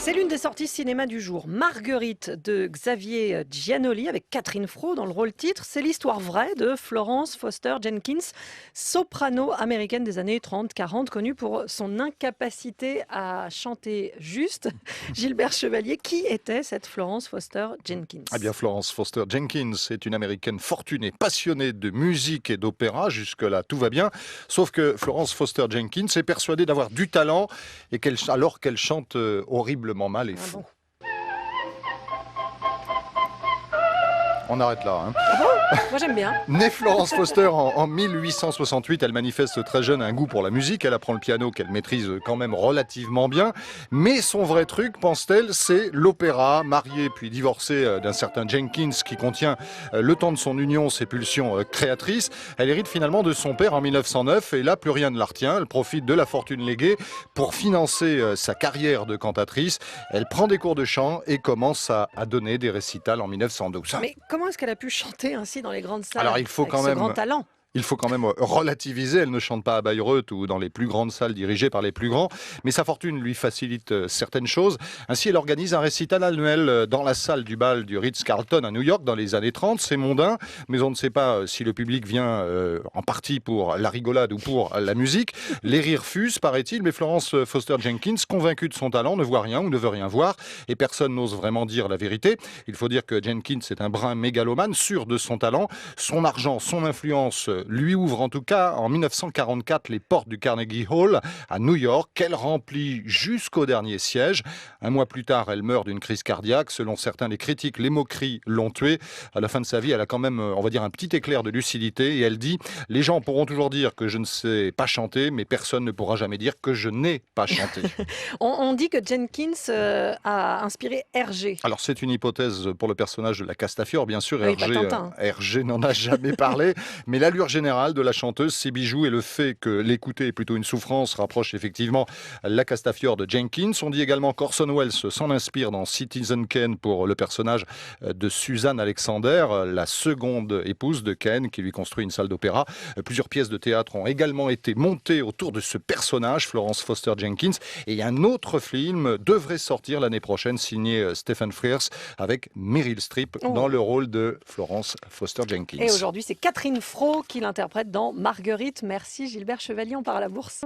C'est l'une des sorties cinéma du jour. Marguerite de Xavier Giannoli avec Catherine Fro dans le rôle titre. C'est l'histoire vraie de Florence Foster Jenkins, soprano américaine des années 30-40, connue pour son incapacité à chanter juste. Gilbert Chevalier, qui était cette Florence Foster Jenkins? Eh bien, Florence Foster Jenkins est une américaine fortunée, passionnée de musique et d'opéra. Jusque-là, tout va bien. Sauf que Florence Foster Jenkins est persuadée d'avoir du talent et alors qu'elle chante horriblement mal et Ah faux. bon. On arrête là. Hein. Ah bon. Moi j'aime bien. Née Florence Foster en 1868, elle manifeste très jeune un goût pour la musique. Elle apprend le piano qu'elle maîtrise quand même relativement bien. Mais son vrai truc, pense-t-elle, c'est l'opéra. Mariée puis divorcée d'un certain Jenkins qui contient le temps de son union ses pulsions créatrices. Elle hérite finalement de son père en 1909 et là plus rien ne la retient. Elle profite de la fortune léguée pour financer sa carrière de cantatrice. Elle prend des cours de chant et commence à donner des récitals en 1912. Mais comment est-ce qu'elle a pu chanter ainsi dans les grandes salles Alors il faut avec quand ce même grand talent? Il faut quand même relativiser, elle ne chante pas à Bayreuth ou dans les plus grandes salles dirigées par les plus grands, mais sa fortune lui facilite certaines choses. Ainsi, elle organise un récital annuel dans la salle du bal du Ritz-Carlton à New York dans les années 30. C'est mondain, mais on ne sait pas si le public vient en partie pour la rigolade ou pour la musique. Les rires fusent, paraît-il, mais Florence Foster Jenkins, convaincue de son talent, ne voit rien ou ne veut rien voir, et personne n'ose vraiment dire la vérité. Il faut dire que Jenkins est un brin mégalomane, sûr de son talent, son argent, son influence lui ouvre en tout cas en 1944 les portes du Carnegie Hall à New York, qu'elle remplit jusqu'au dernier siège. Un mois plus tard, elle meurt d'une crise cardiaque. Selon certains, les critiques, les moqueries l'ont tuée. À la fin de sa vie, elle a quand même, on va dire, un petit éclair de lucidité et elle dit « Les gens pourront toujours dire que je ne sais pas chanter, mais personne ne pourra jamais dire que je n'ai pas chanté. » On dit que Jenkins a inspiré Hergé. Alors c'est une hypothèse pour le personnage de la Castafiore, bien sûr, Oui, pas Tintin. Hergé n'en a jamais parlé, mais l'allure générale de la chanteuse, ses bijoux et le fait que l'écouter est plutôt une souffrance rapproche effectivement la Castafiore de Jenkins. On dit également qu'Orson Welles s'en inspire dans Citizen Kane pour le personnage de Suzanne Alexander, la seconde épouse de Kane qui lui construit une salle d'opéra. Plusieurs pièces de théâtre ont également été montées autour de ce personnage, Florence Foster Jenkins, et un autre film devrait sortir l'année prochaine signé Stephen Frears avec Meryl Streep dans le rôle de Florence Foster Jenkins. Et aujourd'hui, c'est Catherine Fro qui l'interprète dans Marguerite. Merci Gilbert Chevalier, on part à la bourse.